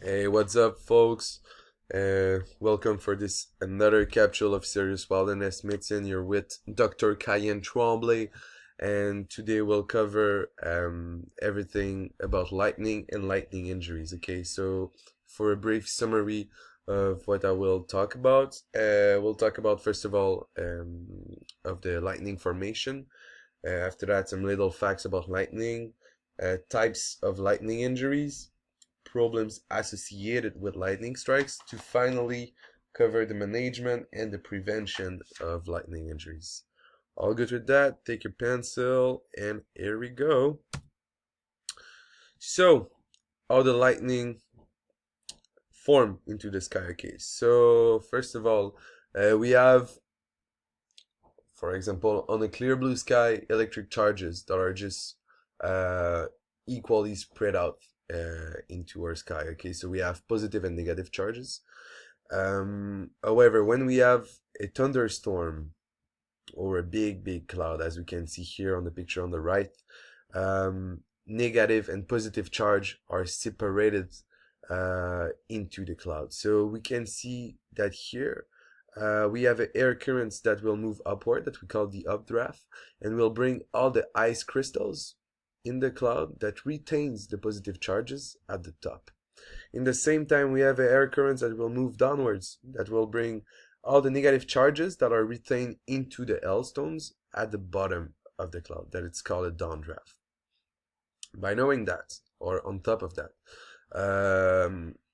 Hey, what's up, folks? Welcome for this another capsule of Serious Wilderness Medicine. You're with Dr. Cayenne Tremblay, and today we'll cover everything about lightning and lightning injuries. Okay, so for a brief summary of what I will talk about, we'll talk about first of all of the lightning formation. After that, some little facts about lightning, types of lightning injuries, problems associated with lightning strikes, to finally cover the management and the prevention of lightning injuries. All good with that? Take your pencil and here we go. So, how the lightning form into the sky case. So, first of all, we have, for example, on a clear blue sky, electric charges that are just uh, equally spread out into our sky. Okay, so we have positive and negative charges. However, when we have a thunderstorm or a big cloud, as we can see here on the picture on the right, negative and positive charge are separated into the cloud. So we can see that here we have air currents that will move upward, that we call the updraft, and will bring all the ice crystals in the cloud that retains the positive charges at the top. In the same time, we have air currents that will move downwards, that will bring all the negative charges that are retained into the hailstones at the bottom of the cloud, that it's called a downdraft. By knowing that, or on top of that,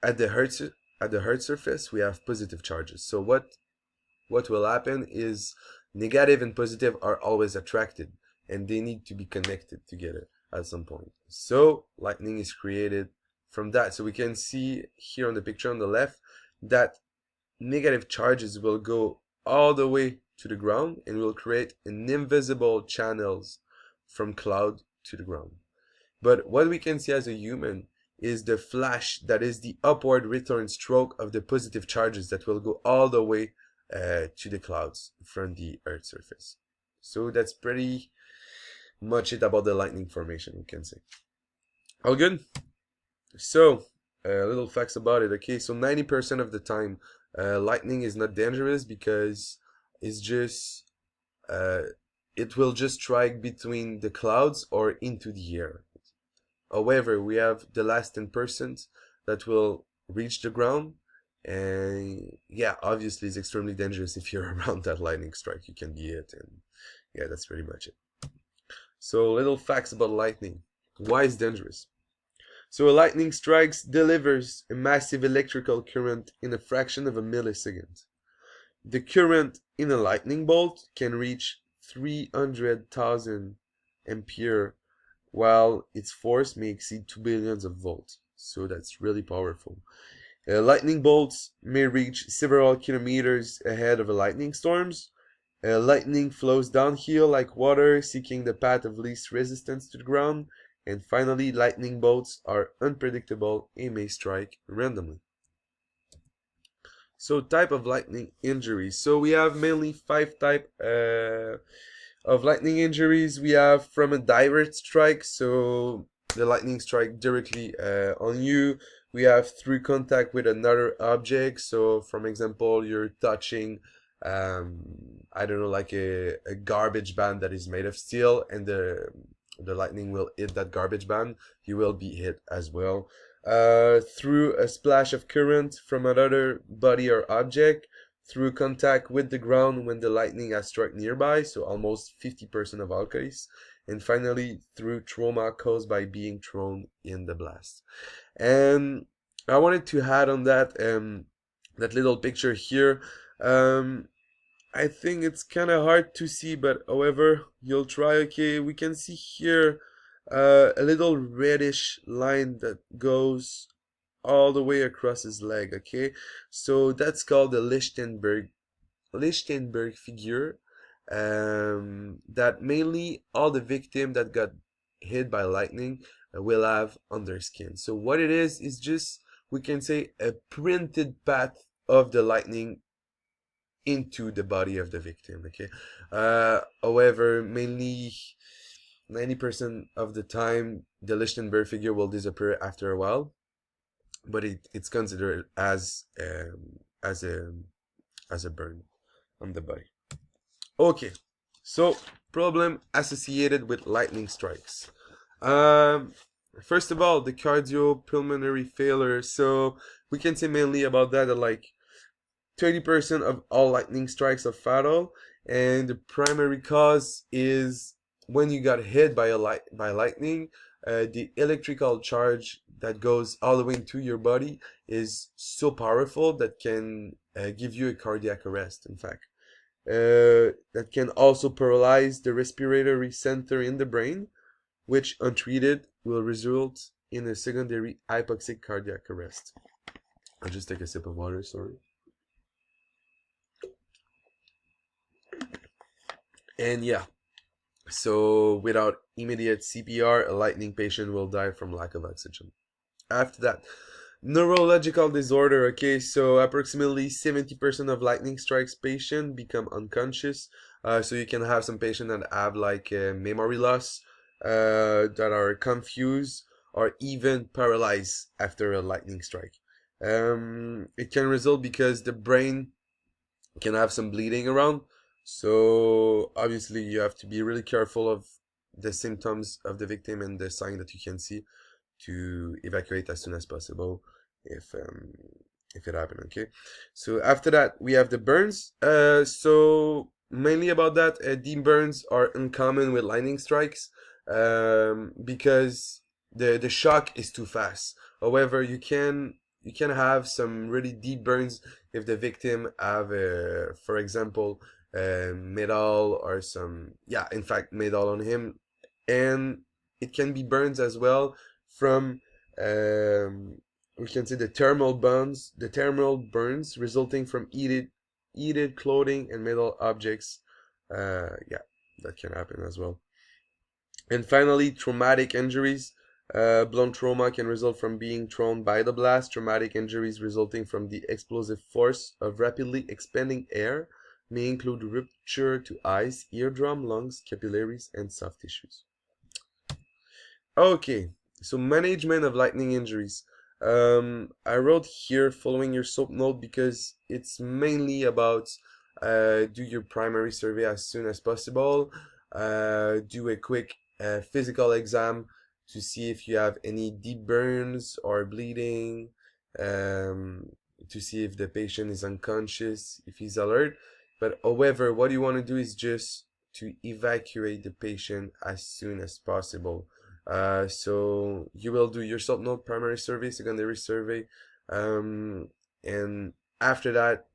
at the Earth surface, we have positive charges. So what will happen is negative and positive are always attracted, and they need to be connected together at some point. So lightning is created from that. So we can see here on the picture on the left that negative charges will go all the way to the ground and will create an invisible channels from cloud to the ground. But what we can see as a human is the flash, that is the upward return stroke of the positive charges that will go all the way to the clouds from the Earth's surface. So that's pretty much it about the lightning formation, we can say. All good? So, little facts about it. Okay, so 90% of the time, lightning is not dangerous because it's just uh, it will just strike between the clouds or into the air. However, we have the last 10% that will reach the ground, and yeah, obviously it's extremely dangerous if you're around that lightning strike. You can be hit, and yeah, that's pretty much it. So, little facts about lightning. Why is dangerous? So a lightning strikes delivers a massive electrical current in a fraction of a millisecond. The current in a lightning bolt can reach 300,000 ampere, while its force may exceed 2 billions of volts. So that's really powerful. Lightning bolts may reach several kilometers ahead of a lightning storms. Lightning flows downhill like water, seeking the path of least resistance to the ground. And finally, lightning bolts are unpredictable and may strike randomly. So, type of lightning injuries. So we have mainly five type of lightning injuries. We have from a direct strike, so the lightning strike directly on you. We have through contact with another object. So, from example, you're touching, I don't know, like a garbage band that is made of steel, and the lightning will hit that garbage band. You will be hit as well. Through a splash of current from another body or object, through contact with the ground when the lightning has struck nearby, so almost 50% of all cases, and finally through trauma caused by being thrown in the blast. And I wanted to add on that that little picture here. Um, I think it's kind of hard to see, but however, you'll try. Okay, we can see here a little reddish line that goes all the way across his leg. Okay, so that's called the Lichtenberg figure. That mainly all the victim that got hit by lightning will have on their skin. So what it is just, we can say, a printed path of the lightning into the body of the victim. Okay, however, mainly 90% of the time the Lichtenberg figure will disappear after a while. but it's considered as a as a burn on the body. Okay, so problem associated with lightning strikes. Um, First of all, the cardiopulmonary failure. So we can say mainly about that, like 30% of all lightning strikes are fatal, and the primary cause is when you got hit by lightning. The electrical charge that goes all the way into your body is so powerful that can give you a cardiac arrest. In fact, that can also paralyze the respiratory center in the brain, which untreated will result in a secondary hypoxic cardiac arrest. I'll just take a sip of water, sorry. And yeah, so without immediate CPR, a lightning patient will die from lack of oxygen. After that, neurological disorder. Okay, so approximately 70% of lightning strikes patients become unconscious. So you can have some patients that have like memory loss, that are confused or even paralyzed after a lightning strike. It can result because the brain can have some bleeding around. So obviously you have to be really careful of the symptoms of the victim and the sign that you can see to evacuate as soon as possible if um, if it happened. Okay, so after that we have the burns. So mainly about that, deep burns are uncommon with lightning strikes, because the shock is too fast. However, you can have some really deep burns if the victim have, for example, metal or some, yeah, in fact, metal on him, and it can be burns as well from, we can say, the thermal burns resulting from heated clothing and metal objects. Yeah, that can happen as well. And finally, traumatic injuries. Blunt trauma can result from being thrown by the blast. Traumatic injuries resulting from the explosive force of rapidly expanding air may include rupture to eyes, eardrum, lungs, capillaries, and soft tissues. Okay, so management of lightning injuries. I wrote here following your soap note because it's mainly about do your primary survey as soon as possible, do a quick physical exam to see if you have any deep burns or bleeding, um, to see if the patient is unconscious, if he's alert. But however, what you want to do is just to evacuate the patient as soon as possible. So you will do your sub-node primary survey, secondary survey, and after that,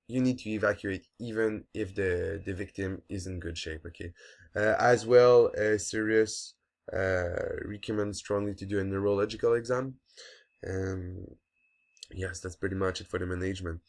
you need to evacuate even if the victim is in good shape. Okay. As well, Sirius recommends strongly to do a neurological exam. And yes, that's pretty much it for the management.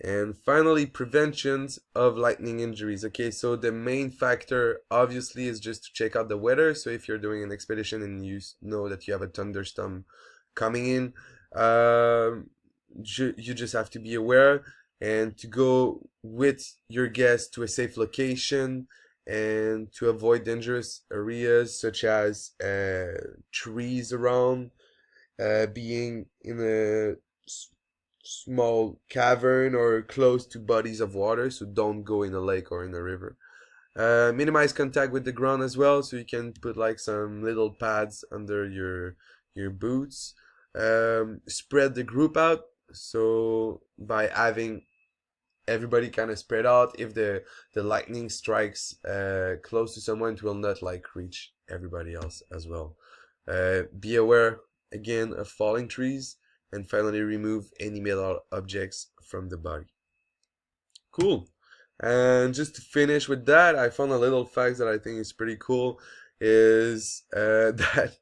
And finally, preventions of lightning injuries. Okay, so the main factor obviously is just to check out the weather. So if you're doing an expedition and you know that you have a thunderstorm coming in, you just have to be aware and to go with your guest to a safe location and to avoid dangerous areas such as trees around, being in a small cavern or close to bodies of water, so don't go in a lake or in a river. Minimize contact with the ground as well, so you can put like some little pads under your boots. Spread the group out, so by having everybody kind of spread out, if the lightning strikes close to someone, it will not like reach everybody else as well. Be aware again of falling trees, and finally remove any metal objects from the body. Cool. And just to finish with that, I found a little fact that I think is pretty cool, is that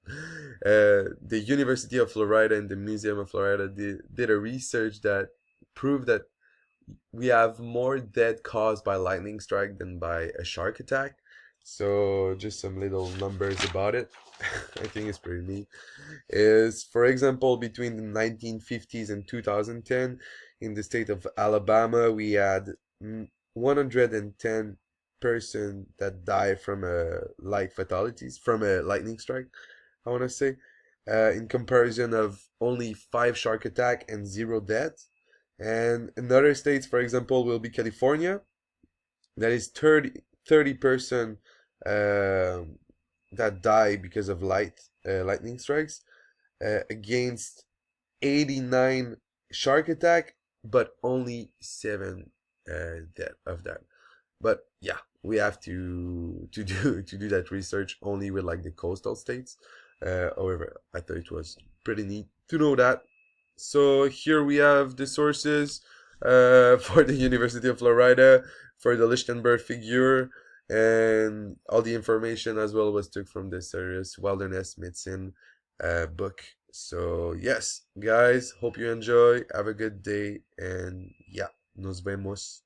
the University of Florida and the Museum of Florida did a research that proved that we have more dead caused by lightning strike than by a shark attack. So just some little numbers about it. I think it's pretty neat. Is, for example, between the 1950s and 2010, in the state of Alabama, we had 110 person that died from a light fatalities from a lightning strike, I want to say. in comparison of only 5 shark attack and 0 death. And in other states, for example, will be California, that is 30% that die because of lightning strikes, against 89 shark attack, but only 7 death of that. But yeah, we have to do that research only with like the coastal states. However, I thought it was pretty neat to know that. So here we have the sources for the University of Florida, for the Lichtenberg figure, and all the information as well was took from the Sirius Wilderness Medicine book. So yes, guys, hope you enjoy. Have a good day, and yeah, nos vemos.